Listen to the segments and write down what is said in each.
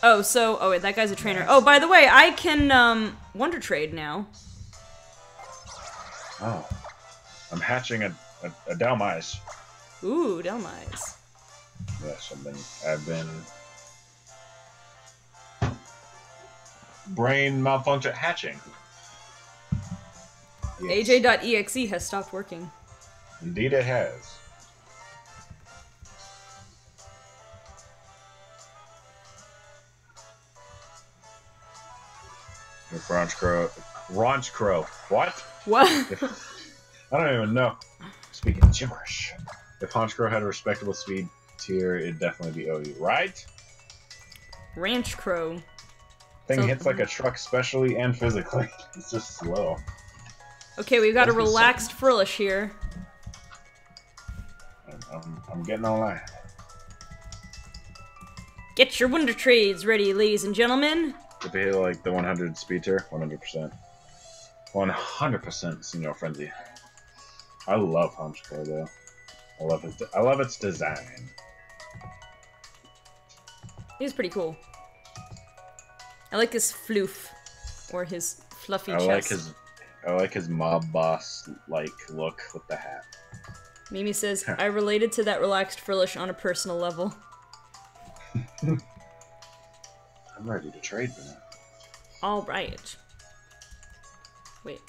Oh, so... Oh, wait, that guy's a trainer. Oh, by the way, I can, Wonder Trade now. Oh. I'm hatching a Dalmise. Ooh, Delmise. Yes, I've been... Brain malfunction hatching. Yes. AJ.exe has stopped working. Indeed it has. If Raunch Crow. What? What? I don't even know. Speaking gibberish. If Haunch Crow had a respectable speed tier, it'd definitely be OU, right? Ranch Crow. Thing hits like a truck specially and physically. It's just slow. Okay, we've got a relaxed Frillish here. I'm getting online. Get your Wonder Trades ready, ladies and gentlemen. If they hit like the 100 speed tier, 100%. 100% Senior Frenzy. I love Haunch Crow though. I love its design. He's pretty cool. I like his floof, or his fluffy chest. I like his mob boss like look with the hat. Mimi says, I related to that relaxed Frillish on a personal level. I'm ready to trade for now. Alright. Wait.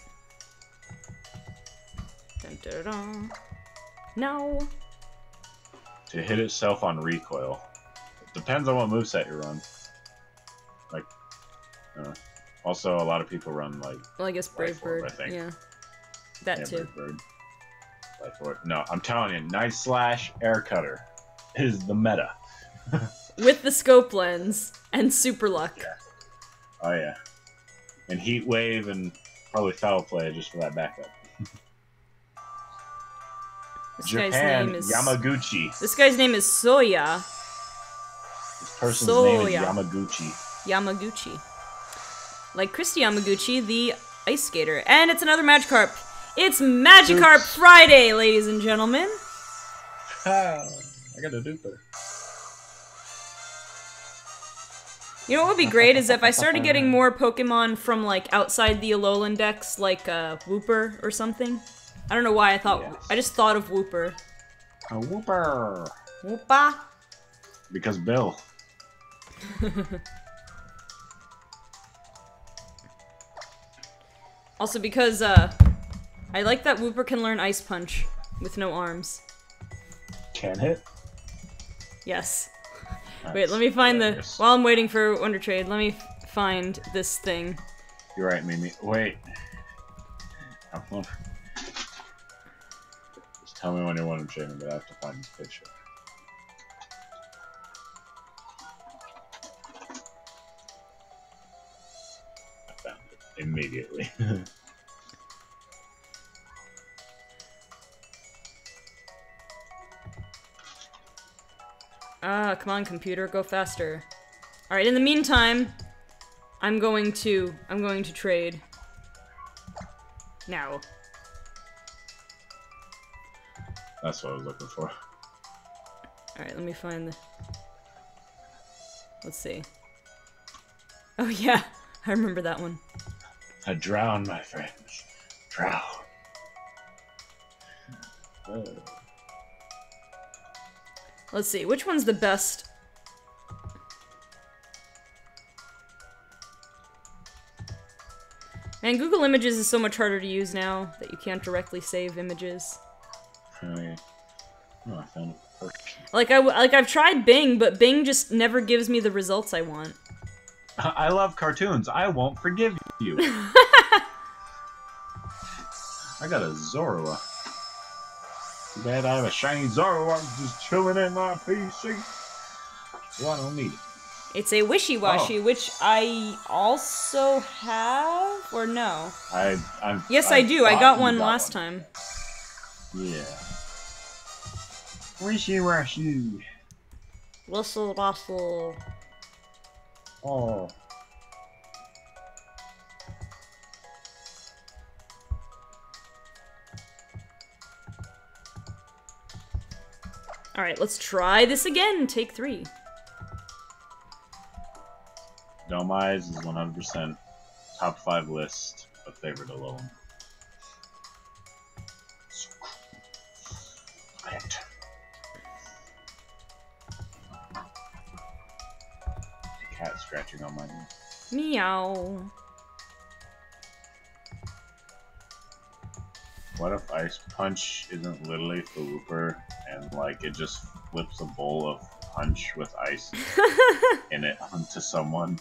Dun, dun, dun. No. To hit itself on recoil. It depends on what moveset you run. Like, also a lot of people run like. Well, I guess Brave Bird. I think. Yeah. That too. Brave Bird. No, I'm telling you, Night Slash Air Cutter is the meta. With the scope lens and Super Luck. Yeah. Oh yeah. And Heat Wave and probably Foul Play just for that backup. This Japan, guy's name is Yamaguchi. This guy's name is Soya. This person's name is Yamaguchi. Yamaguchi. Like Christy Yamaguchi, the ice skater. And it's another Magikarp. It's Magikarp Friday, ladies and gentlemen. I got a duper. You know what would be great is if I started getting more Pokemon from, like, outside the Alolan decks, like, Wooper or something. I don't know why I thought... Yes. I just thought of Wooper. A Wooper! Woopa? Because Bill. Also because, I like that Wooper can learn Ice Punch with no arms. Can hit? Yes. Nice. Wait, let me find while I'm waiting for Wonder Trade, let me find this thing. You're right, Mimi. Wait. Just tell me when you want to trade me, but I have to find this picture. I found it immediately. Come on, computer, go faster. Alright, in the meantime, I'm going to trade. Now. That's what I was looking for. Alright, let me find the... Let's see. Oh yeah, I remember that one. I drown, my friends. Drown. Oh. Let's see, which one's the best? Man, Google Images is so much harder to use now that you can't directly save images. Oh, yeah. Oh, I found it first. Like I've tried Bing, but Bing just never gives me the results I want. I love cartoons. I won't forgive you. I got a Zorua. Too bad I have a shiny Zorua just chilling in my PC. So I don't need it. It's a Wishy-Washy, which I also have, or no? Yes, I do. I got one last time. Yeah. Wishy-Washy. Whistle-wastle. Oh. Alright, let's try this again. Take 3. Dome Eyes is 100% top 5 list of favorite alone. Quiet. Cat scratching on my knee. Meow. What if Ice Punch isn't literally for Wooper and like it just flips a bowl of punch with ice in it onto someone?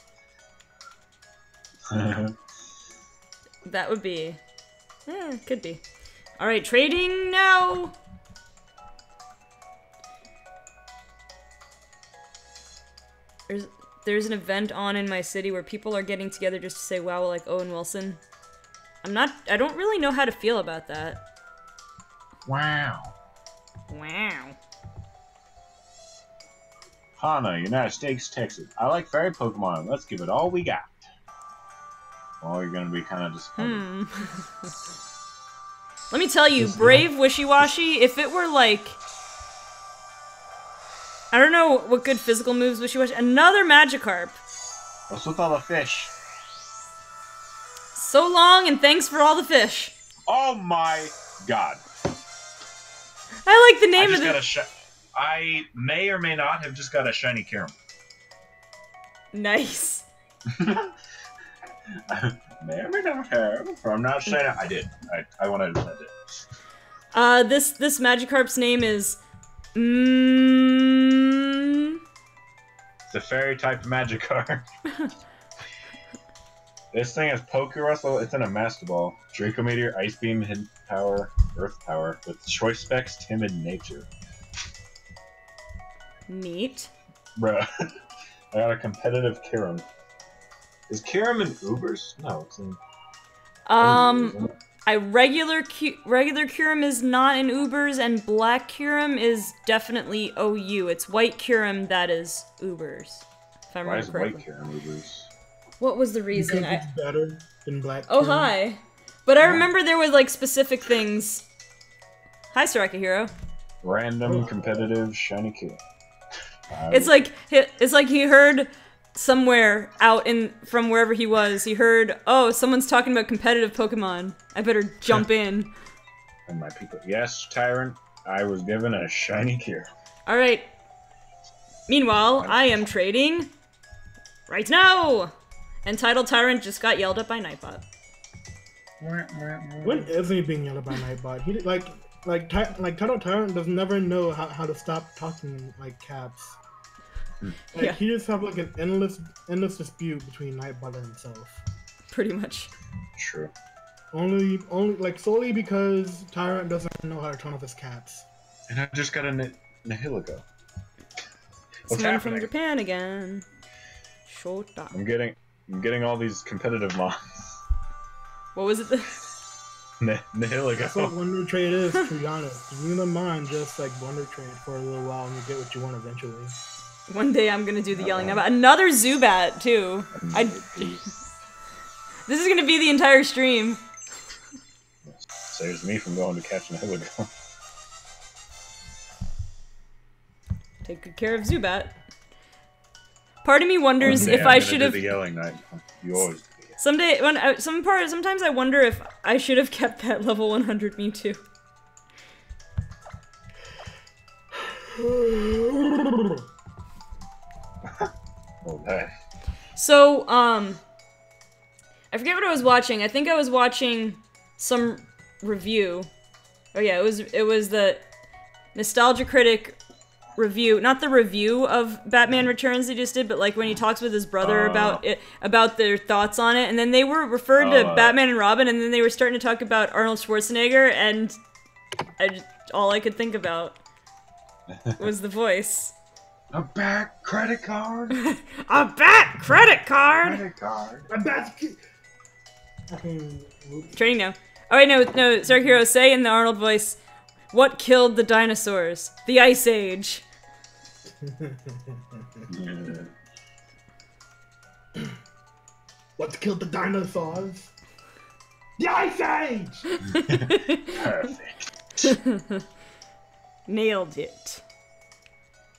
That would be... could be. Alright, trading now! There's an event on in my city where people are getting together just to say wow like Owen Wilson. I don't really know how to feel about that. Wow. Wow. Hana, United States, Texas. I like fairy Pokemon. Let's give it all we got. Well, you're gonna be kind of disappointed. Let me tell you, Brave Wishy-Washy, if it were like... I don't know what good physical moves Wishy-Washy... Another Magikarp! What's with all the fish? So long, and thanks for all the fish. Oh my god. I like the name of the... I may or may not have just got a shiny Kyurem. Nice. May or may not have. I'm not saying I did. I wanted to admit it. This Magikarp's name is... It's a fairy type Magikarp. This thing has Poke Rustle. It's in a Master Ball. Draco Meteor, Ice Beam, Hidden Power, Earth Power, with Choice Specs, Timid Nature. Neat. Bruh. I got a competitive Kyurem. Is Kyurem in Ubers? No, it's in... regular Kyurem is not in Ubers, and black Kyurem is definitely OU. It's white Kyurem that is Ubers. If I remember correctly. Why is white Kyurem Ubers? What was the reason? Because it's better than black Kyurem. Oh, hi. But I remember there were, like, specific things. Hi, Sarakahiro. Random, competitive, shiny Kyurem. It's like he heard somewhere out from wherever he was. He heard, oh, someone's talking about competitive Pokemon. I better jump in. And my people. Yes, Tyrant. I was given a shiny Kyurem. All right. Meanwhile, I am trading right now. Entitled Tyrant just got yelled at by Nightbot. When isn't he being yelled at by Nightbot? He Title Tyrant does never know how to stop talking in like caps. Like, yeah. He just have like an endless dispute between Nightbot and himself. Pretty much. True. Only like solely because Tyrant doesn't know how to turn off his caps. And I just got a Nihilego. Someone from Japan again. Shota. I'm getting all these competitive mons. What was it? Nihilego. That's what Wonder Trade is, to be honest. You don't mind just like Wonder Trade for a little while and you get what you want eventually. One day I'm gonna do the yelling about another Zubat too. This is gonna be the entire stream. Saves me from going to catch Nihilego. Take good care of Zubat. Part of me wonders if I should have. The yelling night. You always. Someday, sometimes I wonder if I should have kept that level 100 Mewtwo. Okay. So, I forget what I was watching. I think I was watching some review. Oh yeah, it was the Nostalgia Critic review, not the review of Batman Returns they just did, but like when he talks with his brother about their thoughts on it, and then they were referred to Batman and Robin, and then they were starting to talk about Arnold Schwarzenegger, and all I could think about was the voice. A bat credit card. A bat credit card. Credit card. A bat. Training now. Oh wait, no, Sark Hero, say in the Arnold voice, what killed the dinosaurs? The Ice Age. What killed the dinosaurs? The Ice Age! Perfect. Nailed it.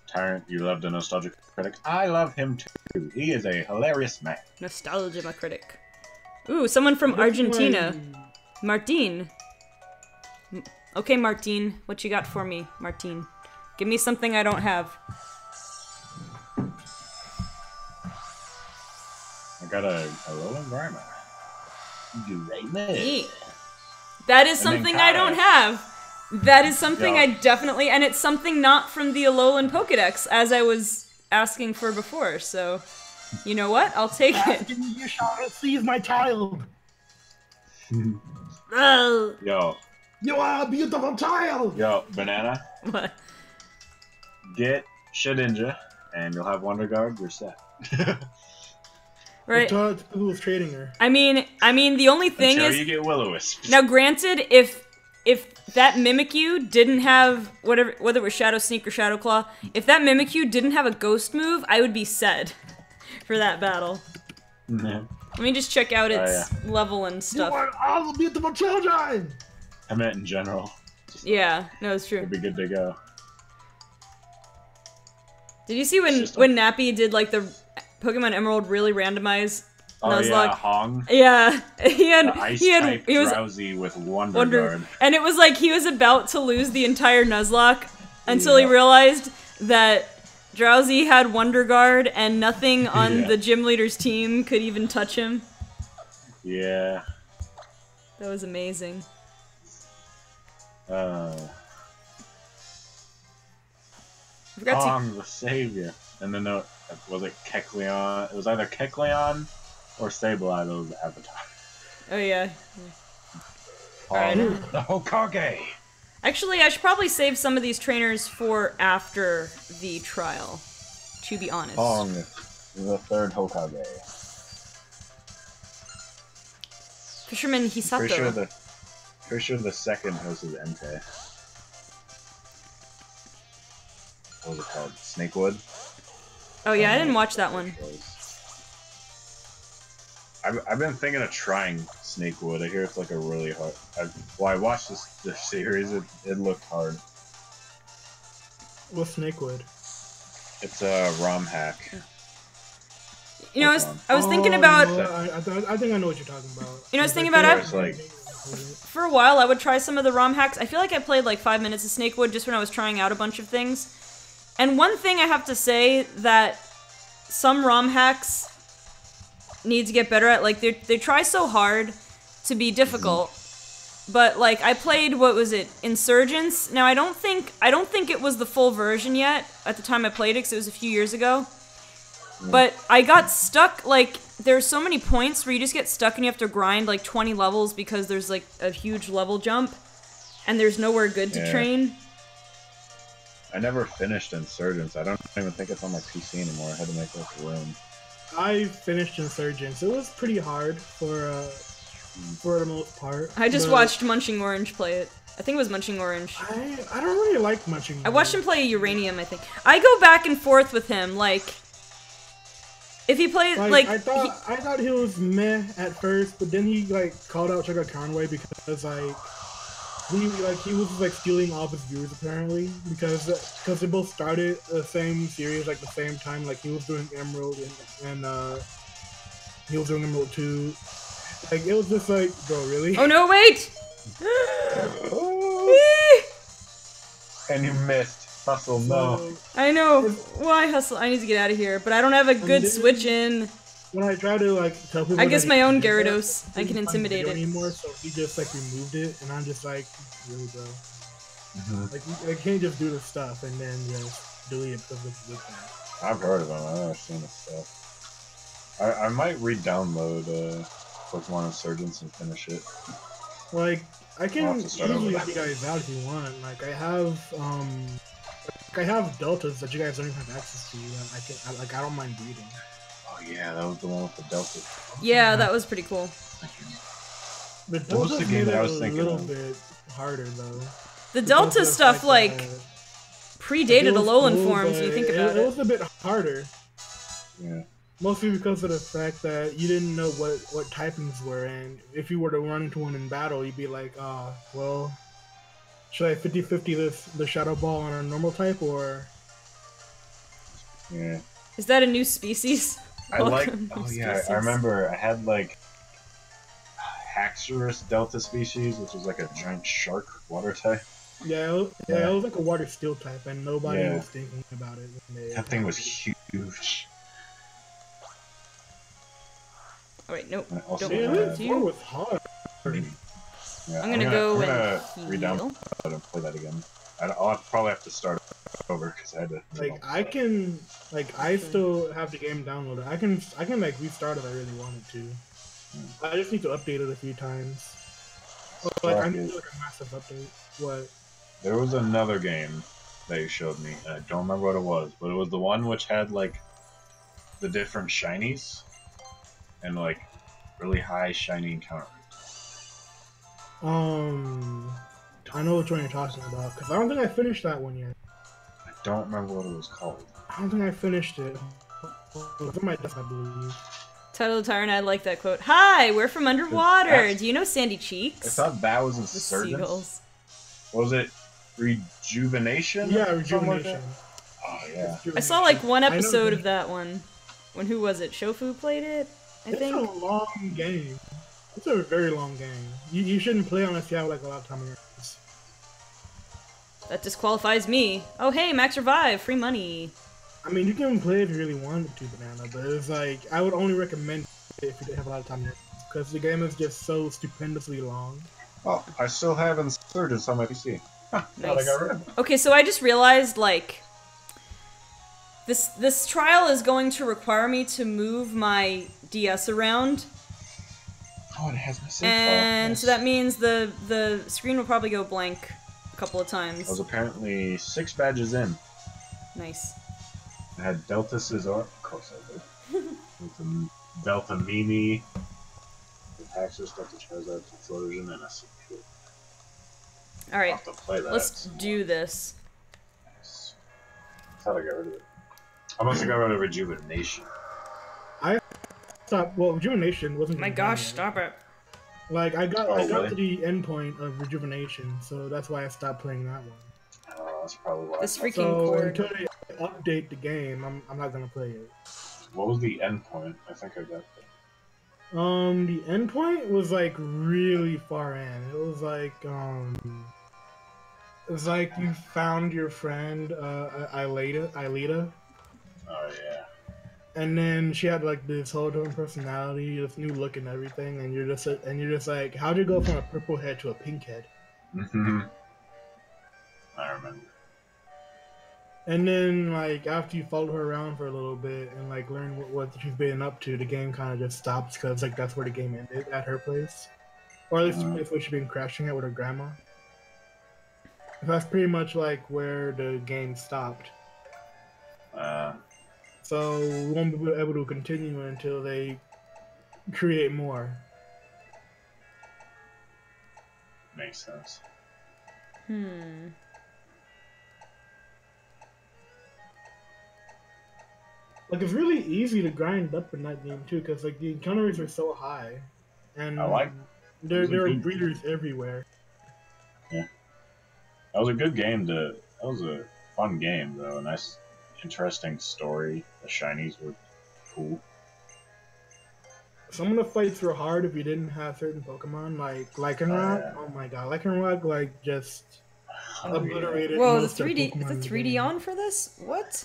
Tyrant, you love the Nostalgic Critic. I love him too. He is a hilarious man. Nostalgia, my critic. Ooh, someone from Argentina. Martin. Okay, Martin. What you got for me, Martin? Give me something I don't have. I got a hello environment. You right there. Yeah. That is something I don't have. That is something I definitely, and it's something not from the Alolan Pokedex, as I was asking for before, so, you know what? I'll take it. You shall seize my child! Yo. You are a beautiful child! Yo, Banana. What? Get Shedinja, and you'll have Wonder Guard, you're set. Right. Who was trading her? I mean, the only thing Until is... you get Will-O-Wisp. Now, granted, if that Mimikyu didn't have, whether it was Shadow Sneak or Shadow Claw, if that Mimikyu didn't have a ghost move, I would be sad for that battle. Yeah. Let me just check out its level and stuff. You are all beautiful children! I meant in general. Yeah, no, it's true. It'd be good to go. Did you see when Nappy did, like, the Pokemon Emerald really randomize Nuzlocke? Yeah, Hong. Yeah, he was Drowsy with Wonder Guard. and it was like he was about to lose the entire Nuzlocke until he realized that Drowsy had Wonder Guard and nothing on the gym leader's team could even touch him. Yeah. That was amazing. Hong the savior. And then was it Kecleon? It was either Kecleon or Sableye that was the avatar. Oh yeah. Alright. The Hokage! Actually, I should probably save some of these trainers for after the trial, to be honest. Hong, the third Hokage. Fisherman Hisato. Pretty sure the second host is Entei. What was it called? Snakewood? Oh yeah, I didn't watch that one. I've been thinking of trying Snakewood. I hear it's like a really hard... I watched this series, it looked hard. What's Snakewood? It's a ROM hack. You know, I was thinking about... I think I know what you're talking about. You know, I was thinking about for a while, I would try some of the ROM hacks. I feel like I played like 5 minutes of Snakewood just when I was trying out a bunch of things. And one thing I have to say that some ROM hacks need to get better at, like, they try so hard to be difficult. But, like, I played, what was it, Insurgents? Now, I don't think it was the full version yet at the time I played it, because it was a few years ago. But I got stuck, like, there's so many points where you just get stuck and you have to grind, like, 20 levels because there's, like, a huge level jump. And there's nowhere good to train. I never finished Insurgents. I don't even think it's on my PC anymore. I had to make like a room. I finished Insurgents. It was pretty hard for the most part. I just watched Munching Orange play it. I think it was Munching Orange. I don't really like Munching Orange. I watched him play Uranium, I think. I go back and forth with him, like... If he plays, like... I thought he was meh at first, but then he, like, called out Sugar Conway because, like... He was like stealing all of his viewers apparently because they both started the same series like the same time. Like he was doing Emerald and he was doing Emerald 2. Like it was just like, bro, really? Oh no, wait! And you missed. Hustle, no. I know. Why Hustle? I need to get out of here, but I don't have a good switch in. When I try to like tell people, I guess my own Gyarados, I can intimidate it. Anymore, so he just like removed it, and I'm just like, really, bro. Like I can't just do this stuff and then just delete it because it's good thing. I've heard of him. I've never seen this stuff. I might re-download Pokemon Insurgents and finish it. Like I can easily help you guys out if you want. Like I have deltas that you guys don't even have access to. I don't mind breeding. Oh yeah, that was the one with the Delta. Yeah, that was pretty cool. The Delta made it a little bit harder though. The Delta stuff like predated Alolan forms. When you think about it. It was a bit harder. Yeah. Mostly because of the fact that you didn't know what typings were, and if you were to run into one in battle, you'd be like, well, should I 50-50 the Shadow Ball on a normal type or? Yeah. Is that a new species? I like. Welcome, Oh new yeah, species. I remember. I had like Haxorus Delta species, which is like a giant shark water type. Yeah, it was like a water steel type, and nobody Yeah. was thinking about it when they. That thing was huge. Oh wait, nope. And it also Don't Yeah, had- want this to. one was hard. Yeah, I'm gonna go I'm and gonna heal. re-download and play that again. I'll probably have to start over because I had to. Like I can, like I still have the game downloaded. I can like restart if I really wanted to. I just need to update it a few times. But, like I need to do like a massive update. What? There was another game that you showed me, and I don't remember what it was, but it was the one which had like the different shinies and like really high shiny encounter rates. I know which one you're talking about because I don't think I finished that one yet. I don't remember what it was called. I don't think I finished it. It was on my desk, I believe. Title of the Tyrant, I like that quote. Hi, we're from underwater. That's- Do you know Sandy I Cheeks? thought that was The Insurgents. seagulls. What was it? Rejuvenation? Yeah, Something like rejuvenation. that? Oh yeah. I saw like one I know episode the- of that one. When who was it? Shofu played it, I think. It's a long game. It's a very long game. You shouldn't play unless you have like a lot of time on your hands. That disqualifies me. Oh hey, Max Revive, free money. I mean, you can play if you really wanted to, Banana, but it's like I would only recommend it if you didn't have a lot of time on your hands because the game is just so stupendously long. Oh, I still have Insurgents on my PC. Thought I Nice. got rid of it. Okay, so I just realized like this trial is going to require me to move my DS around, Oh, it has my save and file. so that means the screen will probably go blank a couple of I was times. apparently 6 badges in. Nice. I had Delta Scizor. Of course I did. With the Delta Mimi, the Haxorus, Delta Charizard, Explosion, and a Secure. All I'll right, have to play that. let's do this. Nice. I thought I got rid of it. I must have got rid of Rejuvenation. Stop. Well, Rejuvenation wasn't. My even gosh, done yet. stop it. Like I got Oh, to the end point of Rejuvenation, so that's why I stopped playing that one. Oh, that's probably why. This freaking So cord. until they update the game, I'm not gonna play it. What was the end point? I think I got that. The end point was like really far in. It was like you found your friend Aelita, Oh, yeah. and then she had like this whole different personality, this new look and everything, and you're just like, how'd you go from a purple head to a pink head? Mm-hmm. I remember. And then like after you followed her around for a little bit and like learn what she's been up to, the game kind of just stops because like that's where the game ended at her place, or at least the place where she's been crashing at with her grandma. That's pretty much like where the game stopped. So we won't be able to continue until they create more. Makes sense. Like it's really easy to grind up in that game too, because like the encounter rates are so high, and I like- there it's a are good- breeders everywhere. That was a good game that was a fun game, though. A nice, interesting story. The shinies were cool. Some of the fights were hard if you didn't have certain Pokemon, like Lycanroc. yeah. Oh my god, Lycanroc like just Oh, yeah. obliterated. Whoa, the most of 3D, Pokemon the in 3D game. on for this? What?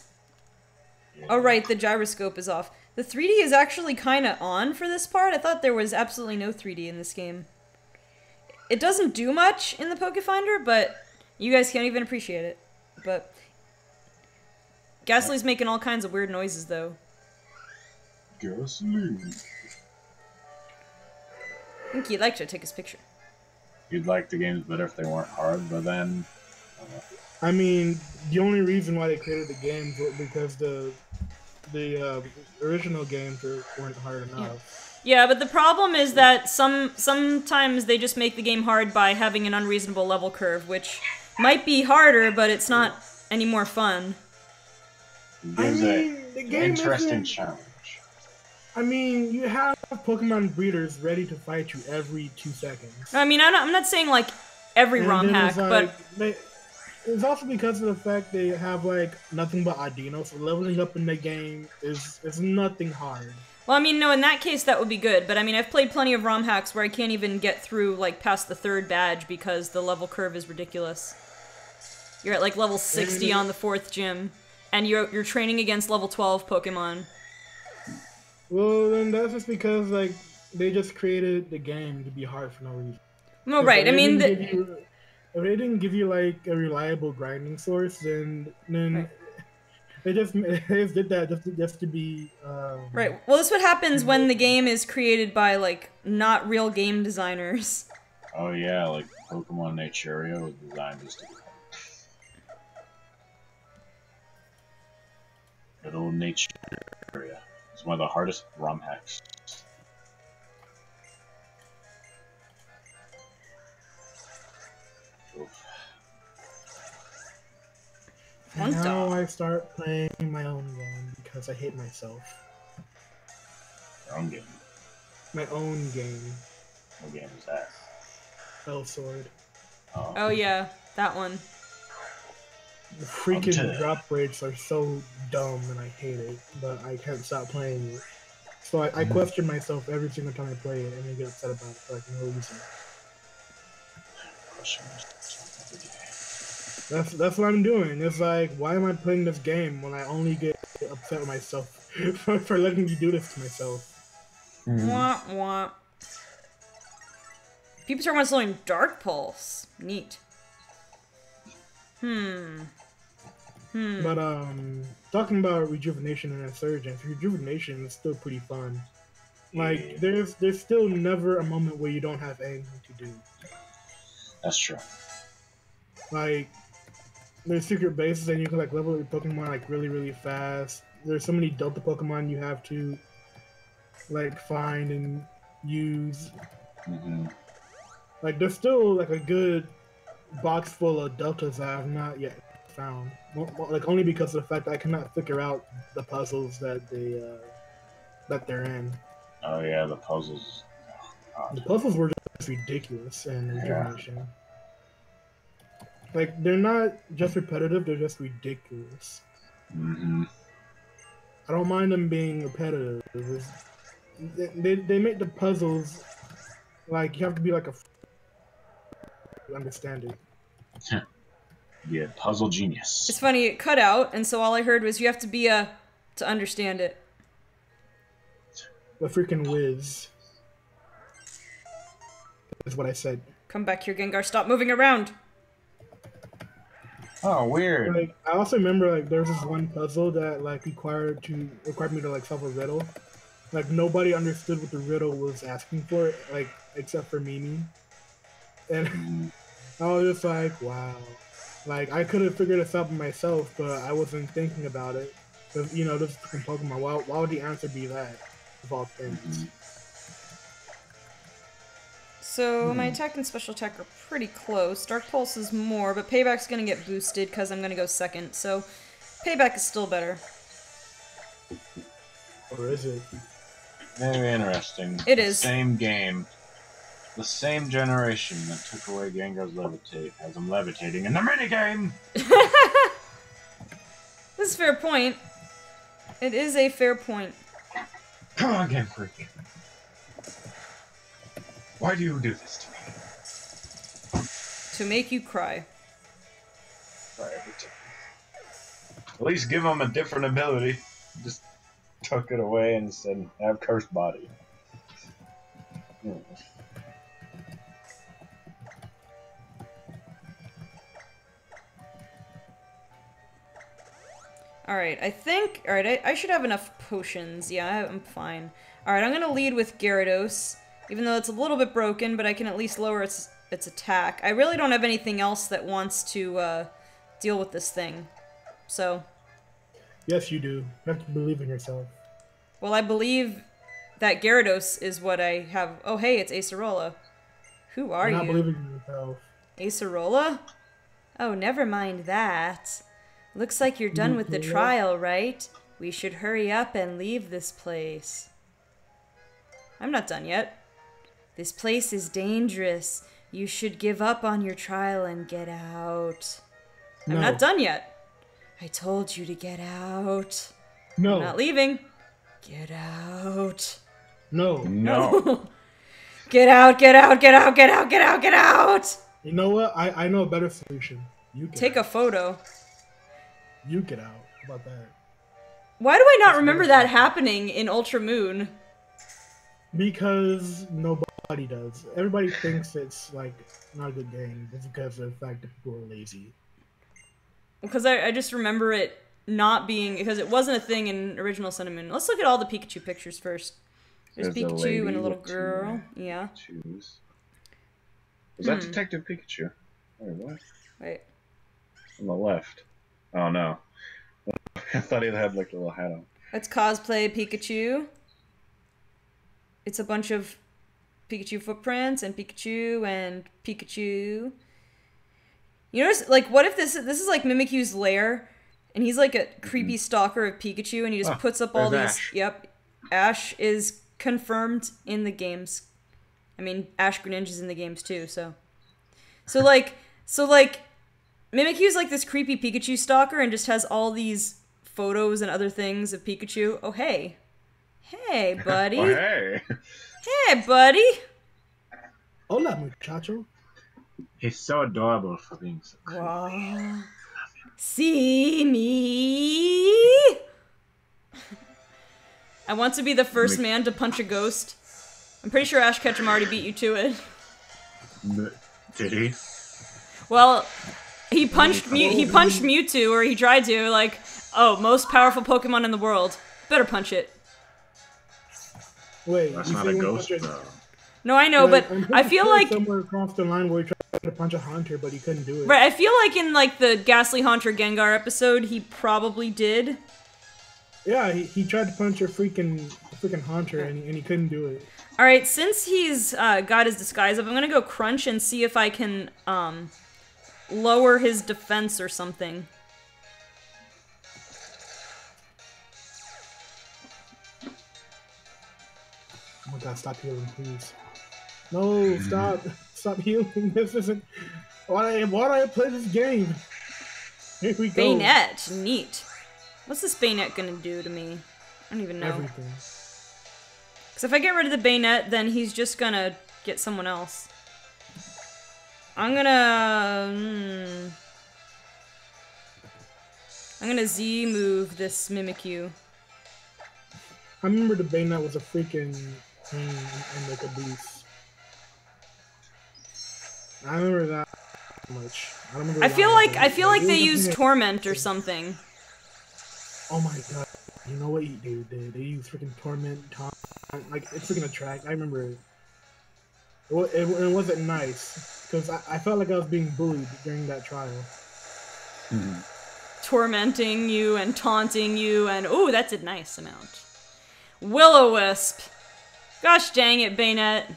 Yeah. Oh right, the gyroscope is off. The 3D is actually kind of on for this part. I thought there was absolutely no 3D in this game. It doesn't do much in the Pokefinder, but you guys can't even appreciate it. But Ghastly's making all kinds of weird noises though. Ghastly. I think he'd like to take his picture. You'd like the games better if they weren't hard, but then... I mean, the only reason why they created the games was because the original games weren't hard enough. Yeah, but the problem is that sometimes they just make the game hard by having an unreasonable level curve, which might be harder, but it's not any more fun. It I gives mean, the an game interesting isn't- challenge. I mean, you have Pokemon breeders ready to fight you every 2 seconds. I mean, I'm not saying like every And ROM then hack, it's but like, it's also because of the fact they have like nothing but Adino, so leveling up in the game is nothing hard. Well, I mean, no, in that case that would be good, but I mean, I've played plenty of ROM hacks where I can't even get through, like, past the 3rd badge because the level curve is ridiculous. You're at, like, level 60 on the 4th gym, and you're training against level 12 Pokemon. Well, then that's just because, like, they just created the game to be hard for no reason. No, right, I mean... If they didn't give you, like, a reliable grinding source, then right. They just did that just to be... Right. Well, this is what happens when the game is created by, like, not real game designers. Oh yeah, like Pokemon Naturia was designed just to be good old Naturia. It's one of the hardest ROM hacks. Oof. And now I start playing my own game because I hate myself. Your own game? My own game. What game is that? Fell Sword. Oh yeah, that one. The freaking drop rates are so dumb and I hate it, but I can't stop playing it. So I question myself every single time I play it and I get upset about it for like no reason. That's what I'm doing. It's like, why am I playing this game when I only get upset with myself for letting me do this to myself? Wah, wah. People talking about selling Dark Pulse. Neat. But talking about rejuvenation and insurgence, rejuvenation is still pretty fun. Like there's still never a moment where you don't have anything to do. That's true. Like there's secret bases and you can like level your Pokemon like really fast. There's so many Delta Pokemon you have to like find and use. Like there's still like a good box full of Deltas that I have not yet found. Like only because of the fact that I cannot figure out the puzzles that they're in. Oh yeah, the puzzles. The puzzles were just ridiculous in rejuvenation. Like they're not just repetitive; they're just ridiculous. I don't mind them being repetitive. They make the puzzles like you have to be like a to understand it. Yeah, puzzle genius. It's funny, it cut out, and so all I heard was you have to be a to understand it. The freaking whiz. That's what I said. Come back here, Gengar. Stop moving around. Oh, weird. Like, I also remember like there was this one puzzle that like required me to like solve a riddle. Like nobody understood what the riddle was asking for, like except for Mimi. And I was just like, wow. Like I could have figured this out myself, but I wasn't thinking about it. Because you know, this is fucking Pokemon. Why would the answer be that? Of all things. So my attack and special attack are pretty close. Dark Pulse is more, but Payback's gonna get boosted because I'm gonna go second. So Payback is still better. Or is it? Very interesting. It is. Same game. The same generation that took away Gengar's levitate has him levitating in the minigame! This is a fair point. It is a fair point. Come on, Game Freak. Why do you do this to me? To make you cry. Cry every time. At least give him a different ability. Just took it away and said, have cursed body. Alright, I think... Alright, I should have enough potions. Yeah, I'm fine. Alright, I'm gonna lead with Gyarados. Even though it's a little bit broken, but I can at least lower its attack. I really don't have anything else that wants to deal with this thing. So... Yes, you do. You have to believe in yourself. Well, I believe that Gyarados is what I have... Oh, hey, it's Acerola. Who are You're not you? believing in yourself. Acerola? Oh, never mind that. Looks like you're done with the trial, right? We should hurry up and leave this place. I'm not done yet. This place is dangerous. You should give up on your trial and get out. I'm No. not done yet. I told you to get out. No. I'm not leaving. Get out. No. No. Get out, get out, get out, get out, get out, get out! You know what? I know a better solution. You get Take out. a photo. You get out. How about that? Why do I not That's remember better. that happening in Ultra Moon? Because nobody does. Everybody thinks it's like not a good game just because of the fact that people are lazy. Because I just remember it not being, because it wasn't a thing in original Sun and Moon. Let's look at all the Pikachu pictures first. There's There's a Pikachu lady and a little with girl. Yeah. Choose. Was that Detective Pikachu? Wait, what? Wait. On the left. Oh no. I thought he had like a little hat on. Let's cosplay Pikachu. It's a bunch of Pikachu footprints and Pikachu and Pikachu. You notice, like, what if this is like Mimikyu's lair, and he's like a creepy stalker of Pikachu, and he just puts up all these. Ash. Yep, Ash is confirmed in the games. I mean, Ash Greninja's in the games too. So like, Mimikyu's like this creepy Pikachu stalker, and just has all these photos and other things of Pikachu. Oh hey, buddy. Oh, hey. Hey, buddy. Hola, muchacho. He's so adorable for being so creepy. Wow. See me. I want to be the first man to punch a ghost. I'm pretty sure Ash Ketchum already beat you to it. Did he? Well, he punched Mewtwo, or he tried to, like, oh, most powerful Pokemon in the world. Better punch it. Wait, That's you not say a one ghost, punch though. No, I know, but I'm I pretty feel sure like... somewhere across the line where he tried to punch a Haunter, but he couldn't do it. Right, I feel like in, like, the Ghastly Haunter Gengar episode, he probably did. Yeah, he tried to punch a freaking Haunter, and he couldn't do it. Alright, since he's got his disguise up, I'm gonna go Crunch and see if I can, lower his defense or something. Oh my god, stop healing, please. No, stop. Stop healing. This isn't... Why do I play this game? Here we go. Bayonet, neat. What's this Bayonet gonna do to me? I don't even know. Everything. Because if I get rid of the Bayonet, then he's just gonna get someone else. I'm gonna... I'm gonna Z-move this Mimikyu. I remember the Bayonet was a freaking pain and like a beast. I remember that much. I don't remember. I feel like they it was use a- Torment or something. Oh my god! You know what you do? They use freaking Torment, like it's freaking a track. I remember it. It wasn't nice because I felt like I was being bullied during that trial. Tormenting you and taunting you and... Ooh, that's a nice amount. Will-O-Wisp. Gosh dang it, Bayonet.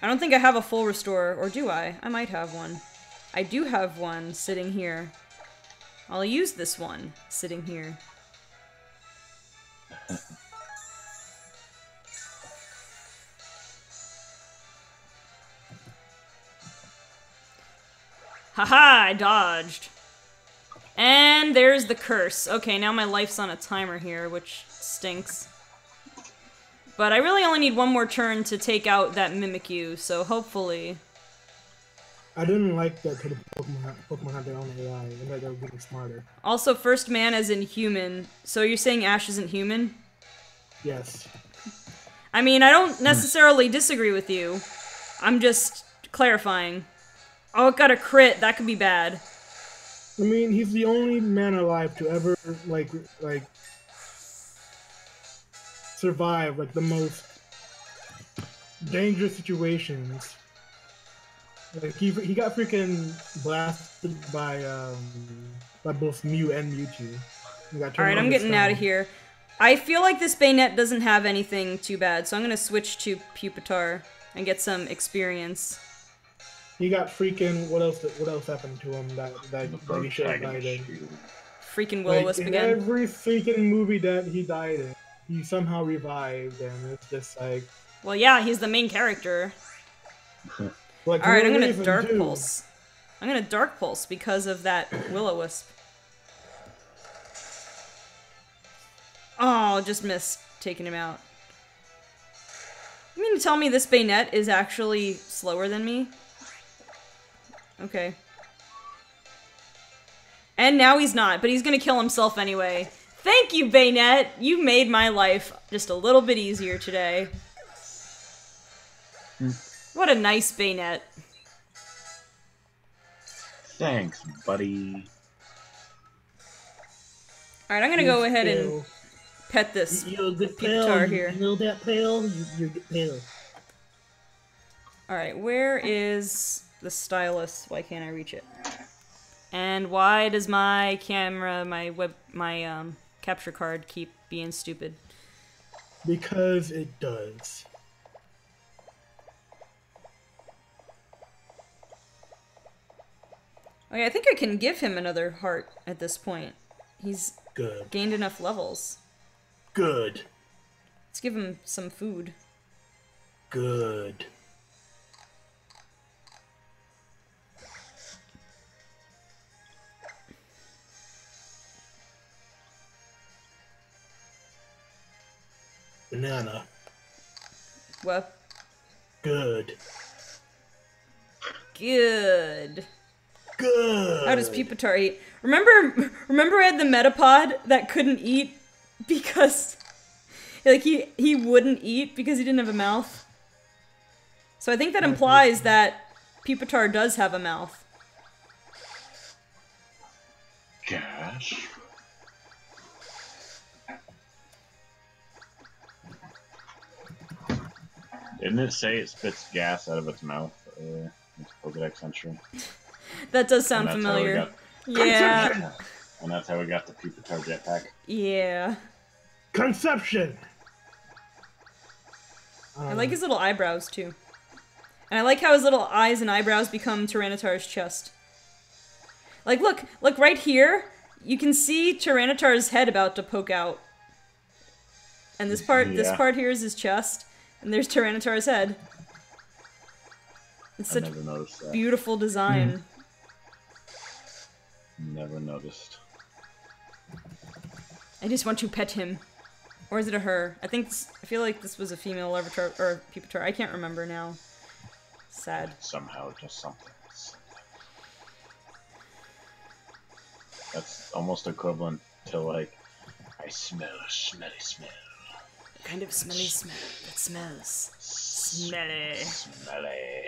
I don't think I have a full restore, or do I? I might have one. I do have one sitting here. I'll use this one sitting here. Haha, I dodged. And there's the curse. Okay, now my life's on a timer here, which stinks. But I really only need one more turn to take out that Mimikyu, so hopefully... I didn't like that the Pokemon had their own AI, and that they were getting smarter. Also, first man as in human. So you're saying Ash isn't human? Yes. I mean, I don't necessarily disagree with you. I'm just clarifying. Oh, it got a crit. That could be bad. I mean, he's the only man alive to ever, like survive, like, the most dangerous situations. Like, he got freaking blasted by both Mew and Mewtwo. Alright, I'm getting out of here. I feel like this Bayonet doesn't have anything too bad, so I'm gonna switch to Pupitar and get some experience. He got freaking... What else happened to him that he should have died in? Freaking Will-O-Wisp in again. every freaking movie that he died in, he somehow revived, and it's just like... Well, yeah, he's the main character. Like, Alright, I'm no gonna reason Dark to. Pulse. I'm gonna Dark Pulse because of that Will-O-Wisp. Oh, just missed taking him out. You mean to tell me this Bayonet is actually slower than me? Okay. And now he's not, but he's gonna kill himself anyway. Thank you, Bayonet! You made my life just a little bit easier today. What a nice Bayonet. Thanks, buddy. Alright, I'm gonna go ahead and pet this You're a good Pupitar pal. here. You know that pal? You're a good pal. Alright, where is the stylus? Why can't I reach it? And why does my camera, my capture card keep being stupid? Because it does. Okay, I think I can give him another heart at this point. He's Good. gained enough levels. Good. Let's give him some food. Good. Banana. What? Good. Good. Good. How does Pupitar eat? Remember I had the Metapod that couldn't eat because like he wouldn't eat because he didn't have a mouth. So I think that implies that Pupitar does have a mouth. Gosh. Didn't it say it spits gas out of its mouth? Its Pokedex entry. That does sound And that's how we familiar. got- Yeah. And that's how we got the Pupitar jetpack. Yeah. Conception. I like his little eyebrows too. And I like how his little eyes and eyebrows become Tyranitar's chest. Like look right here. You can see Tyranitar's head about to poke out. And this part here is his chest. And there's Tyranitar's head. It's I such never noticed that. beautiful design. Never noticed. I just want to pet him. Or is it a her? I feel like this was a female Larvitar or Pupitar. I can't remember now. Sad. Somehow just something. That's almost equivalent to like, I smell a smelly smell. Kind of smelly smell that smells smelly. Smelly.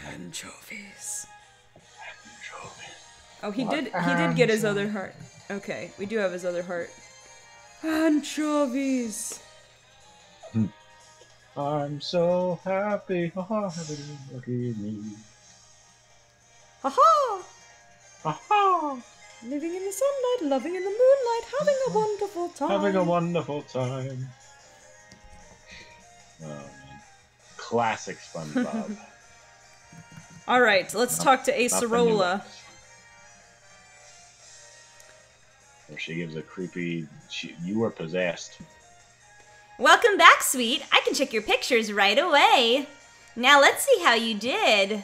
Anchovies. Anchovies. Oh, he did get his other heart. Okay, we do have his other heart. Anchovies. I'm so happy. Look at me. Haha! Aha! Living in the sunlight, loving in the moonlight, having a wonderful time. Having a wonderful time. Oh man. Classic SpongeBob. Alright, let's talk to Acerola. Where she gives a creepy, you were possessed. Welcome back, Sweet. I can check your pictures right away. Now let's see how you did.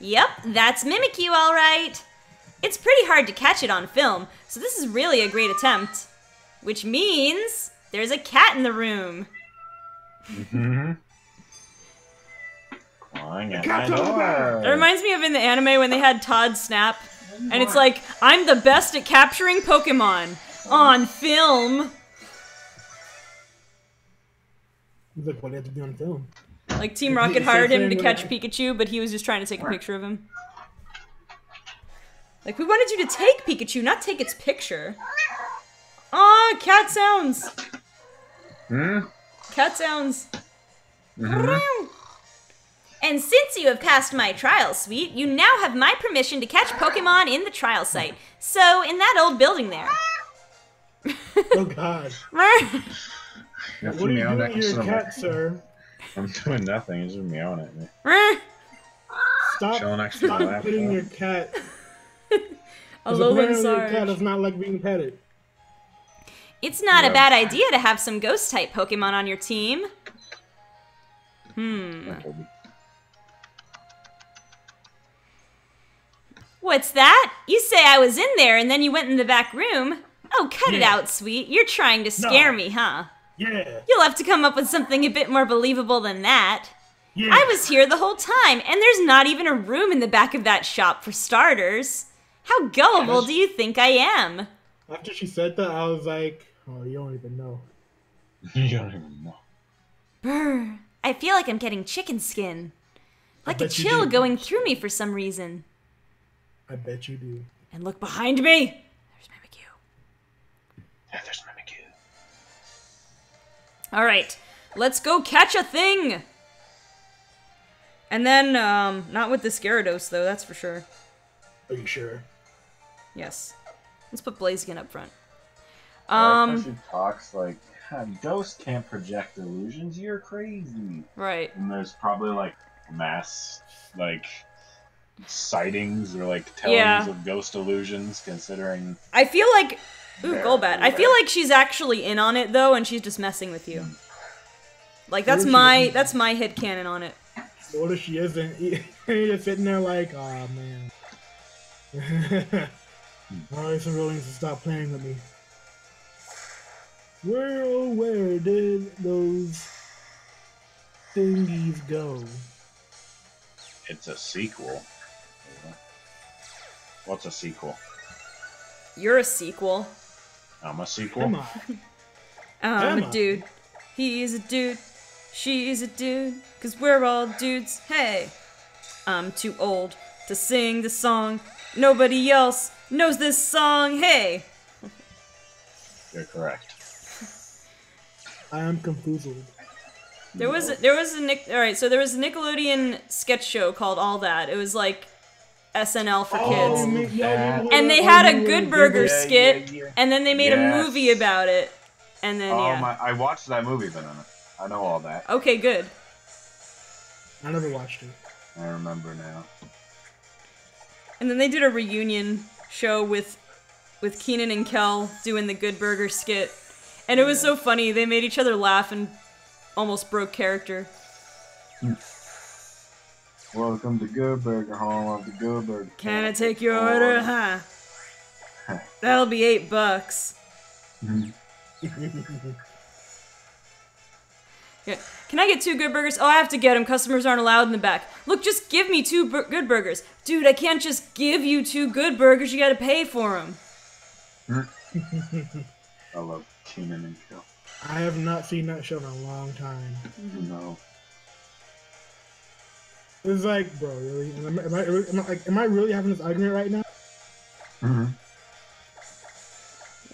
Yep, that's Mimikyu, all right. It's pretty hard to catch it on film, so this is really a great attempt. Which means there's a cat in the room. Mm-hmm. Clawing at my door. That reminds me of in the anime when they had Todd Snap, and it's like, I'm the best at capturing Pokemon on film. He's like, what do you have to do on film? Like, Team Rocket hired him to catch Pikachu, but he was just trying to take a picture of him. Like, we wanted you to take Pikachu, not take its picture. Aw, cat sounds! Hmm? Cat sounds. And since you have passed my trial, Sweet, you now have my permission to catch Pokemon in the trial site. So, in that old building there. Oh god. That's What are you meowing doing at to me, your son of a- cat, sir? I'm doing nothing. He's just meowing at me. Stop, Chilling next to my stop laptop. petting your cat. A 'Cause Lowland apparently your cat Sarge. does not like being petted. It's not Yeah. a bad idea to have some ghost-type Pokemon on your team. What's that? You say I was in there and then you went in the back room? Oh, cut it out, Sweet. You're trying to scare me, huh? Yeah. You'll have to come up with something a bit more believable than that. Yeah. I was here the whole time, and there's not even a room in the back of that shop for starters. How gullible do you think I am? After she said that, I was like, oh, you don't even know. You don't even know. Brr, I feel like I'm getting chicken skin. Like a bet you chill do. going through me for some reason. I bet you do. And look behind me! There's Mimikyu. Yeah, there's Mimikyu. Alright, let's go catch a thing! And then, not with the Gyarados, though, that's for sure. Are you sure? Yes. Let's put Blaziken up front. I like how she talks like, Ghost can't project illusions, you're crazy. Right. And there's probably like mass, like, sightings or like tellings of ghost illusions, considering... I feel like... Ooh, Yeah, Golbat. I feel like she's actually in on it, though, and she's just messing with you. Like, that's my headcanon on it. What if she isn't? You're just sitting there like, oh man. Alright, some Rollins to stop playing with me. Where, oh, where did those thingies go? It's a sequel. What's a sequel? You're a sequel. I'm a sequel? Come on. I'm Emma. a dude. He's a dude. She's a dude. 'Cause we're all dudes. Hey. I'm too old to sing the song. Nobody else knows this song. Hey. You're correct. I am confused. There was a Alright, so there was a Nickelodeon sketch show called All That. It was like SNL for kids. And they had a Good Burger skit, and then they made a movie about it. And then, I watched that movie, Banana. I know all that. Okay, good. I never watched it. I remember now. And then they did a reunion show with Keenan and Kel doing the Good Burger skit. And it was so funny. They made each other laugh and almost broke character. Welcome to Good Burger, home of the Good Burger. Can I take your order, huh? That'll be $8. Yeah. Can I get 2 Good Burgers? Oh, I have to get them. Customers aren't allowed in the back. Look, just give me 2 Good Burgers. Dude, I can't just give you 2 Good Burgers. You gotta pay for them. I love Keenan and Kel. I have not seen that show in a long time. No. It's like, bro, really? Am I really having this argument right now?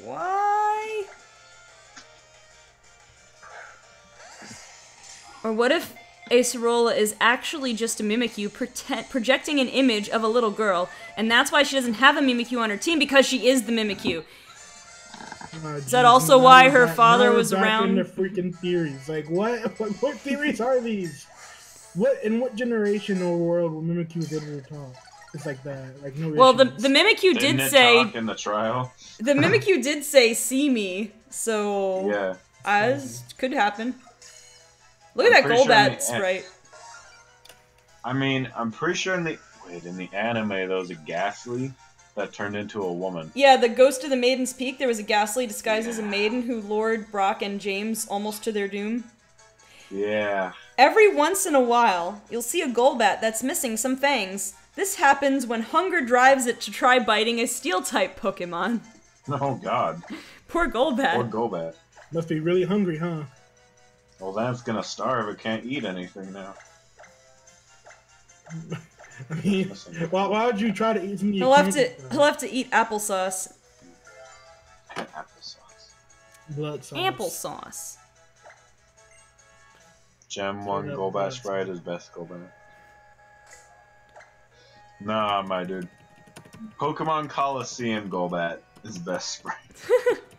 Why? Or what if Acerola is actually just a Mimikyu projecting an image of a little girl, and that's why she doesn't have a Mimikyu on her team, because she is the Mimikyu. Is that also why her father was around? In the freaking theories, like what theories are these? In what generation or world will Mimikyu be able to talk? It's like that, like no. Well, issues. the Mimikyu Didn't did it say talk in the trial. the Mimikyu did say "see me," so Yeah. as could happen. Look at that Golbat sprite. I mean, I'm pretty sure in the anime there was a Ghastly that turned into a woman. Yeah, the Ghost of the Maiden's Peak, there was a Ghastly disguised as a maiden who lured Brock and James almost to their doom. Yeah. Every once in a while, you'll see a Golbat that's missing some fangs. This happens when hunger drives it to try biting a Steel-type Pokemon. Oh god. Poor Golbat. Poor Golbat. Must be really hungry, huh? Well, then it's gonna starve. It can't eat anything now. I mean, why would you try to eat something? He'll have to eat applesauce. Applesauce. Blood sauce. Applesauce. Gem 1 Golbat Sprite is best Golbat. Nah, my dude. Pokemon Coliseum Golbat is best Sprite.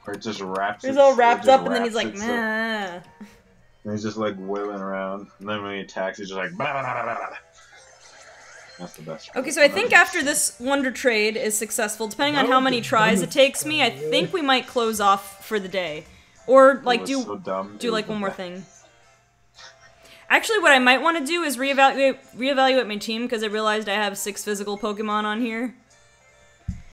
Where it just wraps He's it- all it wrapped just up and then he's wraps like, itself. nah. And he's just like wailing around. And then when he attacks, he's just like, blah, blah, blah, blah, blah. That's the best. Okay, so I think after this Wonder Trade is successful, depending on how many tries it takes me, I think we might close off for the day. Or, like, It was do so dumb. like one more thing. Actually, what I might want to do is reevaluate my team, because I realized I have 6 physical Pokemon on here.